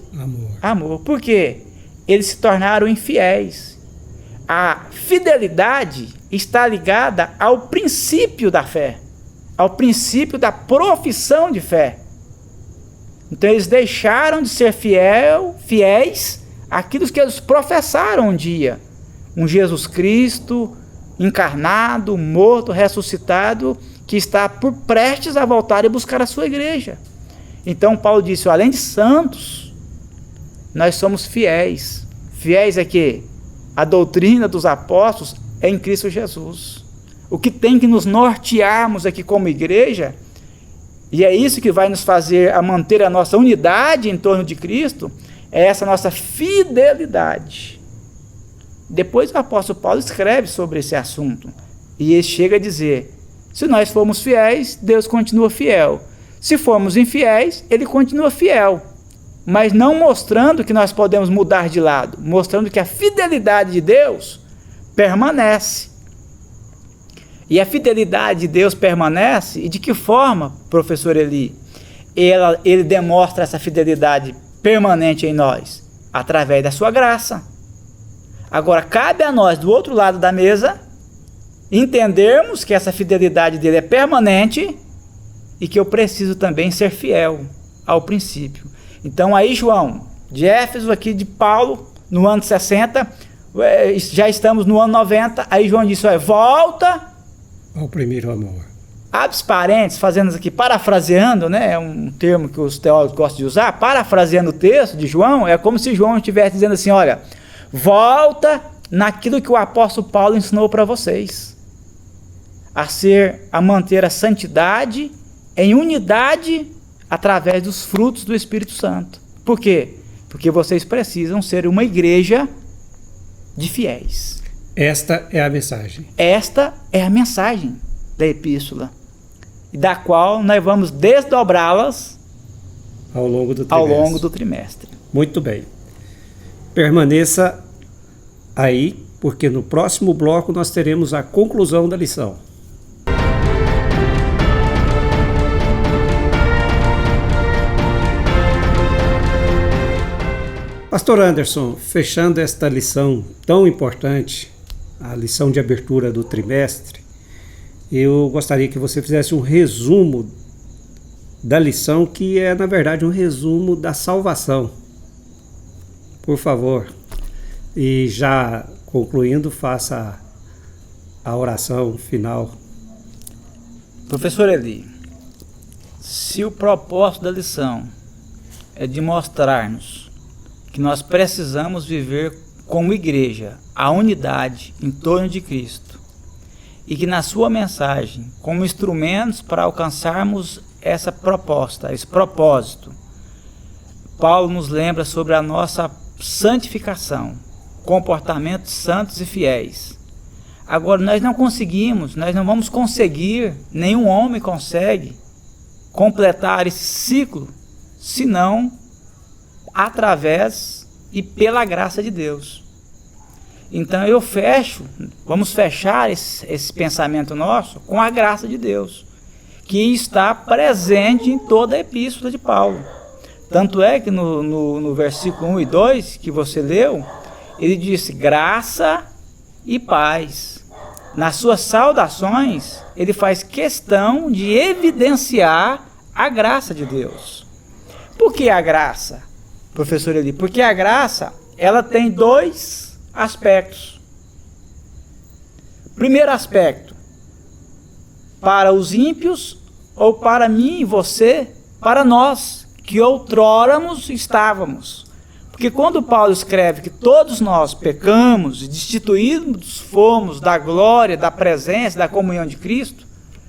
Speaker 2: amor. Por quê? Eles se tornaram infiéis. A fidelidade está ligada ao princípio da fé, ao princípio da profissão de fé. Então eles deixaram de ser fiéis àquilo que eles professaram um dia. Um Jesus Cristo encarnado, morto, ressuscitado, que está por prestes a voltar e buscar a sua igreja. Então Paulo disse, além de santos, nós somos fiéis. Fiéis é que a doutrina dos apóstolos é em Cristo Jesus. O que tem que nos nortearmos aqui como igreja, e é isso que vai nos fazer a manter a nossa unidade em torno de Cristo, é essa nossa fidelidade. Depois o apóstolo Paulo escreve sobre esse assunto, e ele chega a dizer, se nós formos fiéis, Deus continua fiel. Se formos infiéis, ele continua fiel. Mas não mostrando que nós podemos mudar de lado, mostrando que a fidelidade de Deus permanece. E a fidelidade de Deus permanece, e de que forma, professor Eli? Ele demonstra essa fidelidade permanente em nós, através da sua graça. Agora, cabe a nós, do outro lado da mesa, entendermos que essa fidelidade dele é permanente e que eu preciso também ser fiel ao princípio. Então aí João, de Éfeso, aqui de Paulo, no ano 60, já estamos no ano 90, aí João disse, volta
Speaker 1: ao primeiro amor.
Speaker 2: Abre parênteses, fazendo isso aqui, parafraseando, né, é um termo que os teólogos gostam de usar, parafraseando o texto de João, é como se João estivesse dizendo assim, olha, volta naquilo que o apóstolo Paulo ensinou para vocês, a manter a santidade em unidade através dos frutos do Espírito Santo. Por quê? Porque vocês precisam ser uma igreja de fiéis.
Speaker 1: Esta é a mensagem.
Speaker 2: Esta é a mensagem da epístola, da qual nós vamos desdobrá-las
Speaker 1: ao longo do trimestre. Muito bem. Permaneça aí, porque no próximo bloco nós teremos a conclusão da lição. Pastor Anderson, fechando esta lição tão importante, a lição de abertura do trimestre, eu gostaria que você fizesse um resumo da lição, que é, na verdade, um resumo da salvação. Por favor. E já concluindo, faça a oração final.
Speaker 2: Professor Eli, se o propósito da lição é de mostrar-nos que nós precisamos viver como igreja a unidade em torno de Cristo, e que na sua mensagem, como instrumentos para alcançarmos essa proposta, esse propósito, Paulo nos lembra sobre a nossa santificação, comportamentos santos e fiéis. Agora, nós não vamos conseguir, nenhum homem consegue completar esse ciclo, senão através e pela graça de Deus. Então vamos fechar esse pensamento nosso com a graça de Deus, que está presente em toda a epístola de Paulo. Tanto é que no versículo 1 e 2 que você leu, ele disse graça e paz nas suas saudações, ele faz questão de evidenciar a graça de Deus. Por que a graça, professor Eli? Porque a graça, ela tem dois aspectos. Primeiro aspecto, para os ímpios, ou para mim e você, para nós, que outroramos estávamos. Porque quando Paulo escreve que todos nós pecamos e destituídos fomos da glória, da presença, da comunhão de Cristo,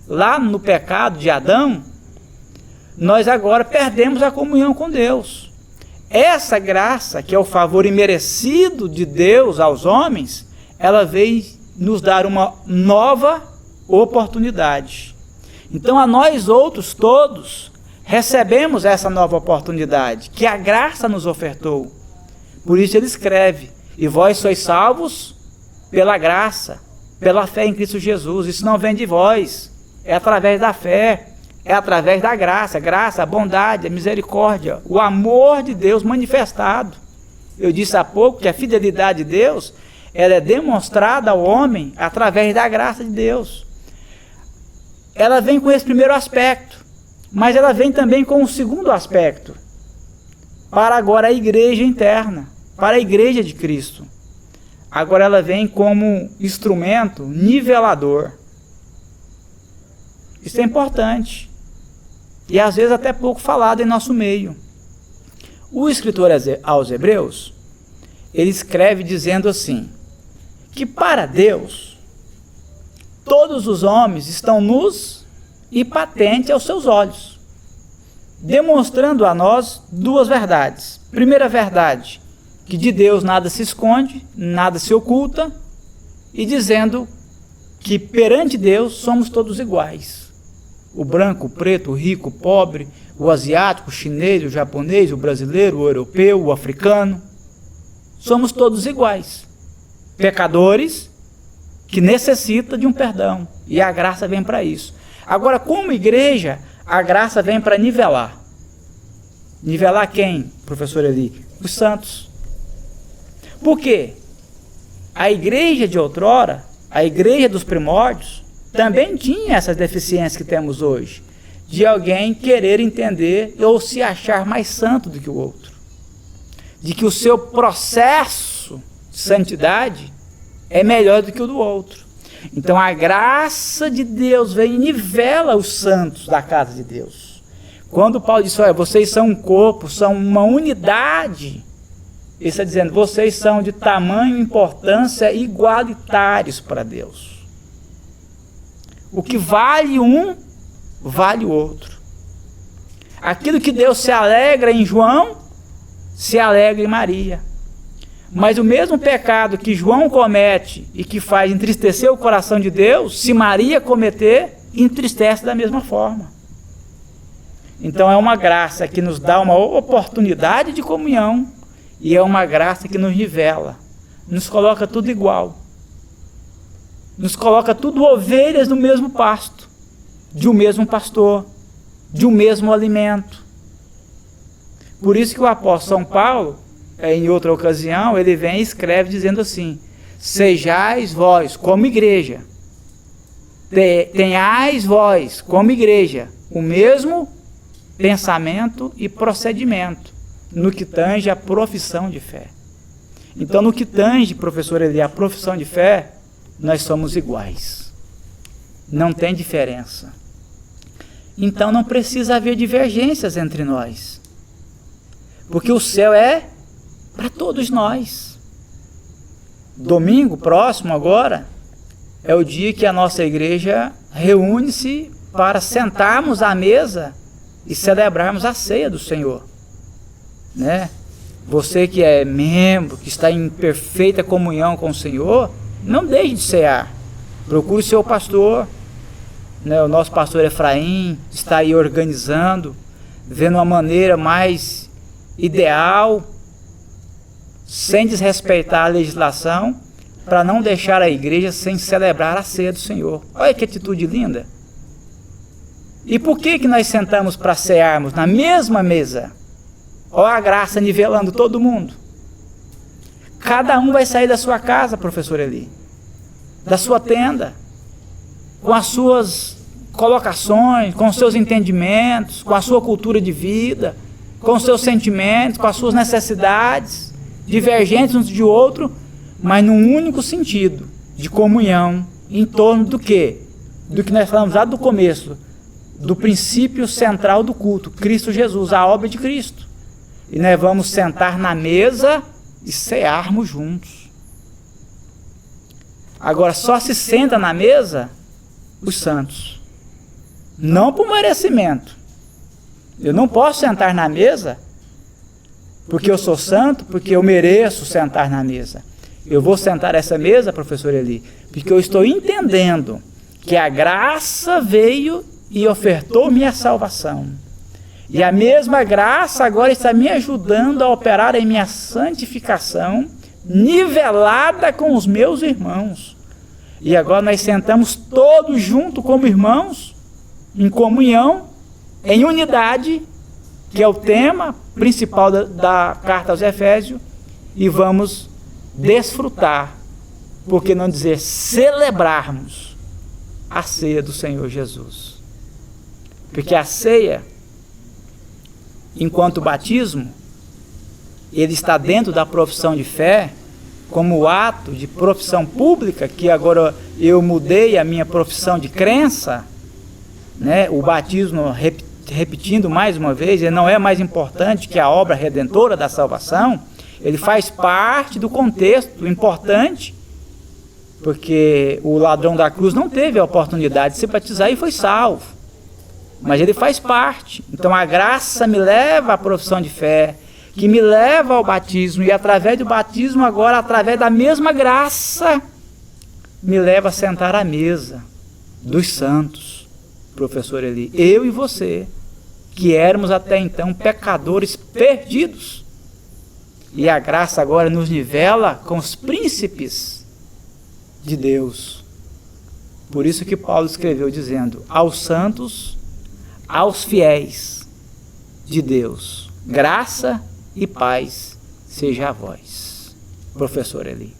Speaker 2: lá no pecado de Adão, nós agora perdemos a comunhão com Deus. Essa graça, que é o favor imerecido de Deus aos homens, ela veio nos dar uma nova oportunidade. Então a nós outros todos recebemos essa nova oportunidade, que a graça nos ofertou. Por isso ele escreve, e vós sois salvos pela graça, pela fé em Cristo Jesus. Isso não vem de vós, é através da fé, é através da graça. Graça, a bondade, a misericórdia, o amor de Deus manifestado. Eu disse há pouco que a fidelidade de Deus, ela é demonstrada ao homem através da graça de Deus. Ela vem com esse primeiro aspecto, mas ela vem também com o segundo aspecto, para agora a igreja interna, para a igreja de Cristo. Agora ela vem como instrumento nivelador. Isso é importante, e às vezes até pouco falado em nosso meio. O escritor aos Hebreus, ele escreve dizendo assim, que para Deus, todos os homens estão nus e patentes aos seus olhos, demonstrando a nós duas verdades. Primeira verdade, que de Deus nada se esconde, nada se oculta, e dizendo que perante Deus somos todos iguais. O branco, o preto, o rico, o pobre, o asiático, o chinês, o japonês, o brasileiro, o europeu, o africano. Somos todos iguais. Pecadores que necessitam de um perdão. E a graça vem para isso. Agora, como igreja, a graça vem para nivelar. Nivelar quem, professor Eli? Os santos. Por quê? A igreja de outrora, a igreja dos primórdios, também tinha essas deficiências que temos hoje, de alguém querer entender ou se achar mais santo do que o outro, de que o seu processo de santidade é melhor do que o do outro. Então a graça de Deus vem e nivela os santos da casa de Deus. Quando Paulo diz, olha, vocês são um corpo, são uma unidade, ele está dizendo, vocês são de tamanho e importância igualitários para Deus. O que vale um, vale o outro. Aquilo que Deus se alegra em João, se alegra em Maria. Mas o mesmo pecado que João comete e que faz entristecer o coração de Deus, se Maria cometer, entristece da mesma forma. Então é uma graça que nos dá uma oportunidade de comunhão e é uma graça que nos nivela, nos coloca tudo igual. Nos coloca tudo ovelhas do mesmo pasto, de um mesmo pastor, de um mesmo alimento. Por isso que o apóstolo São Paulo, em outra ocasião, ele vem e escreve dizendo assim, sejais vós, como igreja, tenhais vós, como igreja, o mesmo pensamento e procedimento, no que tange a profissão de fé. Então, no que tange, professor Eli, a profissão de fé, nós somos iguais. Não tem diferença. Então não precisa haver divergências entre nós. Porque o céu é para todos nós. Domingo próximo agora é o dia que a nossa igreja reúne-se para sentarmos à mesa e celebrarmos a ceia do Senhor. Né? Você que é membro, que está em perfeita comunhão com o Senhor, não deixe de cear. Procure seu pastor, né? O nosso pastor Efraim está aí organizando, vendo uma maneira mais ideal, sem desrespeitar a legislação, para não deixar a igreja sem celebrar a ceia do Senhor. Olha que atitude linda. E por que nós sentamos para cearmos na mesma mesa? Olha a graça nivelando todo mundo. Cada um vai sair da sua casa, professor Eli. da sua tenda, com as suas colocações, com os seus entendimentos, com a sua cultura de vida, com os seus sentimentos, com as suas necessidades, divergentes uns de outro, mas num único sentido, de comunhão, em torno do quê? Do que nós falamos lá do começo, do princípio central do culto, Cristo Jesus, a obra de Cristo. E nós vamos sentar na mesa e cearmos juntos. Agora, só se senta na mesa os santos. Não por merecimento. Eu não posso sentar na mesa porque eu sou santo, porque eu mereço sentar na mesa. Eu vou sentar essa mesa, professor Eli, porque eu estou entendendo que a graça veio e ofertou-me a salvação. E a mesma graça agora está me ajudando a operar em minha santificação, nivelada com os meus irmãos. E agora nós sentamos todos juntos como irmãos, em comunhão, em unidade, que é o tema principal da carta aos Efésios, e vamos desfrutar, por que não dizer celebrarmos a ceia do Senhor Jesus. Porque a ceia, enquanto batismo, ele está dentro da profissão de fé, como ato de profissão pública, que agora eu mudei a minha profissão de crença, né? O batismo, repetindo mais uma vez, ele não é mais importante que a obra redentora da salvação, ele faz parte do contexto importante, porque o ladrão da cruz não teve a oportunidade de se batizar e foi salvo, mas ele faz parte. Então a graça me leva à profissão de fé, que me leva ao batismo, e através do batismo agora, através da mesma graça, me leva a sentar à mesa dos santos, professor Eli, eu e você, que éramos até então pecadores perdidos, e a graça agora nos nivela com os príncipes de Deus. Por isso que Paulo escreveu dizendo, aos santos, aos fiéis de Deus, graça e paz seja a vós, professor Eli.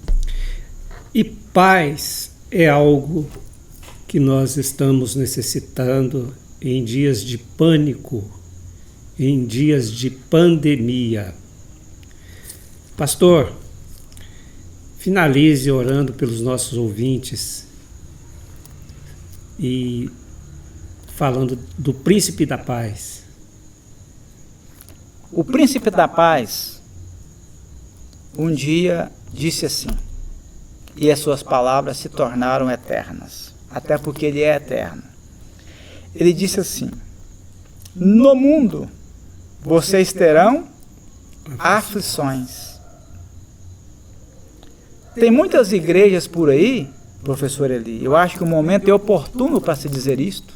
Speaker 1: E paz é algo que nós estamos necessitando em dias de pânico, em dias de pandemia. Pastor, finalize orando pelos nossos ouvintes e falando do príncipe da paz.
Speaker 2: O príncipe da paz um dia disse assim, e as suas palavras se tornaram eternas, até porque ele é eterno. Ele disse assim, no mundo vocês terão aflições. Tem muitas igrejas por aí, professor Eli, eu acho que o momento é oportuno para se dizer isto,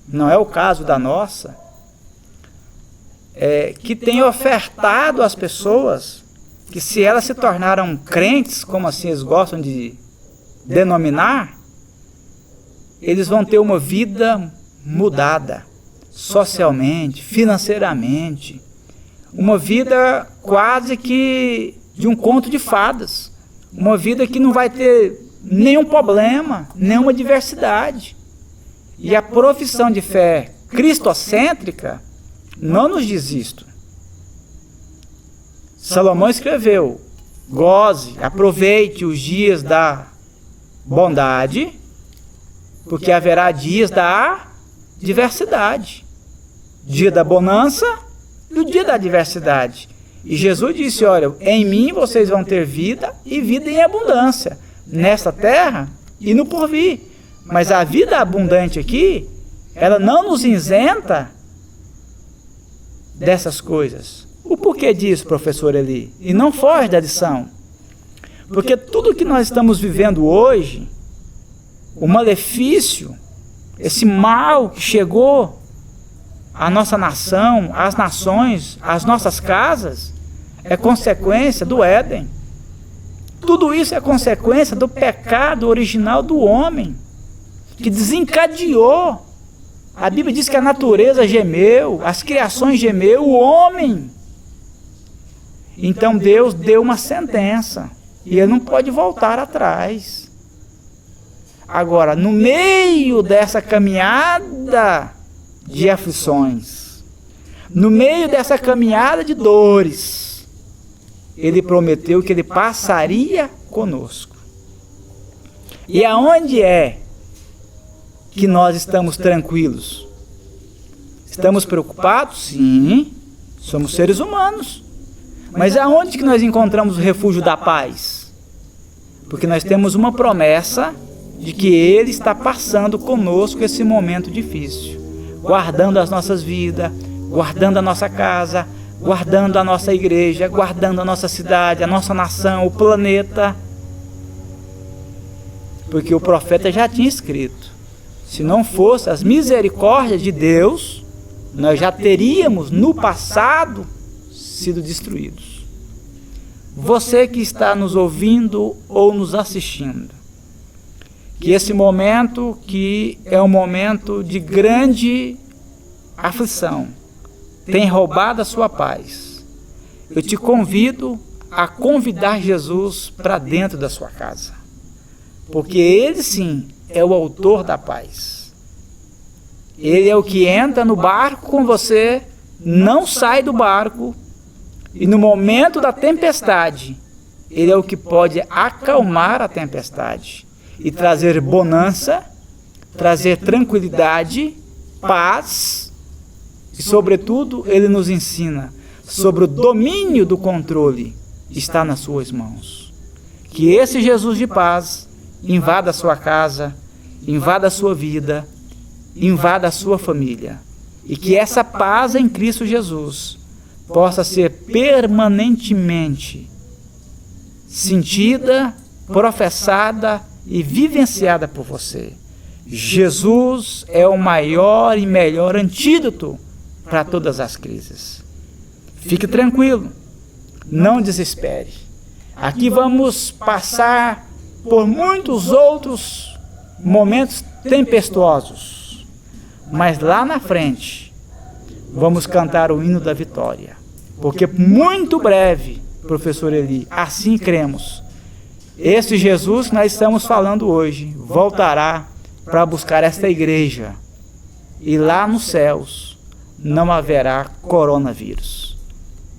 Speaker 2: não é o caso da nossa, que tem ofertado às pessoas que se elas se tornaram crentes, como assim eles gostam de denominar, eles vão ter uma vida mudada, socialmente, financeiramente, uma vida quase que de um conto de fadas, uma vida que não vai ter nenhum problema, nenhuma diversidade. E a profissão de fé cristocêntrica não nos diz isto. Salomão escreveu, goze, aproveite os dias da bondade, porque haverá dias da diversidade. Dia da bonança e o dia da adversidade. E Jesus disse, olha, em mim vocês vão ter vida e vida em abundância, nesta terra e no porvir. Mas a vida abundante aqui, ela não nos isenta dessas coisas. O porquê disso, professor Eli? E não foge da lição. Porque tudo que nós estamos vivendo hoje, o malefício, esse mal que chegou à nossa nação, às nações, às nossas casas, é consequência do Éden. Tudo isso é consequência do pecado original do homem, que desencadeou. A Bíblia diz que a natureza gemeu, as criações gemeu, o homem. Então Deus deu uma sentença, e ele não pode voltar atrás. Agora, no meio dessa caminhada de aflições, no meio dessa caminhada de dores, Ele prometeu que Ele passaria conosco. E aonde é que nós estamos tranquilos? Estamos preocupados? Sim, somos seres humanos. Mas aonde que nós encontramos o refúgio da paz? Porque nós temos uma promessa de que Ele está passando conosco esse momento difícil, guardando as nossas vidas, guardando a nossa casa, guardando a nossa igreja, guardando a nossa cidade, a nossa nação, o planeta. Porque o profeta já tinha escrito: se não fosse as misericórdias de Deus, nós já teríamos no passado sido destruídos. Você que está nos ouvindo ou nos assistindo, que esse momento, que é um momento de grande aflição, tem roubado a sua paz, eu te convido a convidar Jesus para dentro da sua casa, porque Ele sim é o autor da paz. Ele é o que entra no barco com você, não sai do barco, e no momento da tempestade, Ele é o que pode acalmar a tempestade e trazer bonança, trazer tranquilidade, paz, e sobretudo Ele nos ensina sobre o domínio do controle está nas suas mãos. Que esse Jesus de paz invada a sua casa, invada a sua vida, invada a sua família, e que essa paz em Cristo Jesus possa ser permanentemente sentida, professada e vivenciada por você. Jesus é o maior e melhor antídoto para todas as crises. Fique tranquilo, não desespere. Aqui vamos passar por muitos outros momentos tempestuosos, mas lá na frente vamos cantar o hino da vitória, porque muito breve, professor Eli, assim cremos, esse Jesus que nós estamos falando hoje voltará para buscar esta igreja, e lá nos céus não haverá coronavírus,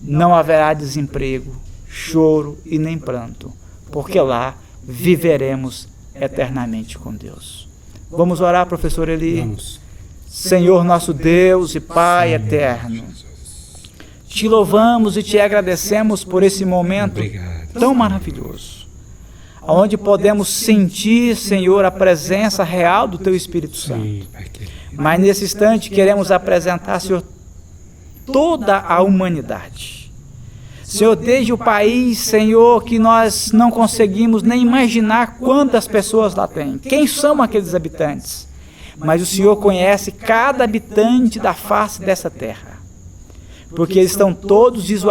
Speaker 2: não haverá desemprego, choro e nem pranto, porque lá viveremos eternamente com Deus. Vamos orar, professor Eli?
Speaker 1: Vamos.
Speaker 2: Senhor nosso Deus e Pai eterno, te louvamos e te agradecemos por esse momento tão maravilhoso, onde podemos sentir, Senhor, a presença real do Teu Espírito Santo. Mas nesse instante queremos apresentar, Senhor, toda a humanidade. Senhor, desde o país, Senhor, que nós não conseguimos nem imaginar quantas pessoas lá tem. Quem são aqueles habitantes? Mas o Senhor conhece cada habitante da face dessa terra. Porque eles estão todos, diz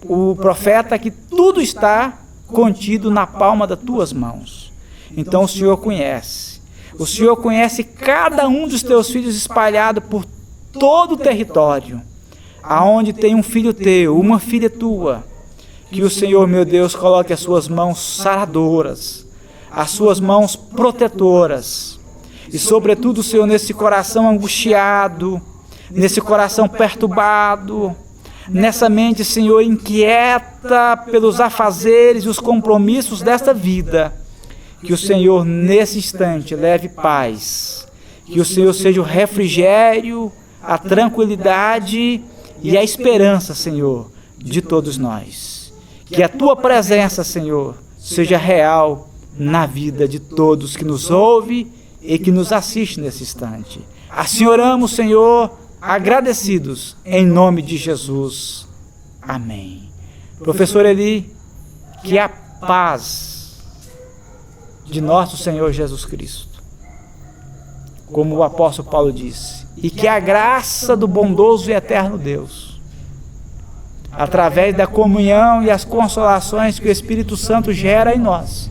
Speaker 2: o profeta, que tudo está contido na palma das tuas mãos. Então o Senhor conhece. O Senhor conhece cada um dos teus filhos espalhado por todo o território. Aonde tem um filho teu, uma filha tua, que o Senhor, meu Deus, coloque as suas mãos saradoras, as suas mãos protetoras, e sobretudo, Senhor, nesse coração angustiado, nesse coração perturbado, nessa mente, Senhor, inquieta pelos afazeres e os compromissos desta vida, que o Senhor, nesse instante, leve paz, que o Senhor seja o refrigério, a tranquilidade e a esperança, Senhor, de todos nós. Que a Tua presença, Senhor, seja real na vida de todos que nos ouvem e que nos assistem nesse instante. Assim oramos, Senhor, agradecidos, em nome de Jesus. Amém. Professor Eli, que a paz de nosso Senhor Jesus Cristo, como o apóstolo Paulo disse, e que a graça do bondoso e eterno Deus, através da comunhão e as consolações que o Espírito Santo gera em nós,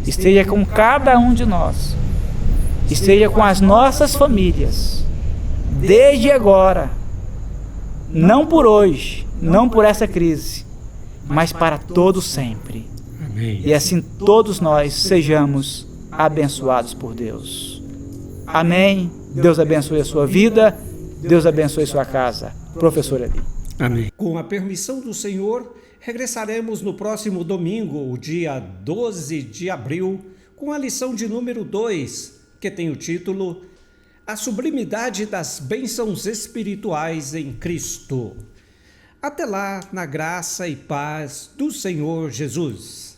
Speaker 2: esteja com cada um de nós, esteja com as nossas famílias, desde agora, não por hoje, não por essa crise, mas para todos sempre.
Speaker 1: Amém.
Speaker 2: E assim todos nós sejamos abençoados por Deus. Amém. Deus abençoe a sua vida. Deus abençoe sua casa. Professor Eli.
Speaker 1: Amém. Com a permissão do Senhor, regressaremos no próximo domingo, o dia 12 de abril, com a lição de número 2, que tem o título A Sublimidade das Bênçãos Espirituais em Cristo. Até lá, na graça e paz do Senhor Jesus.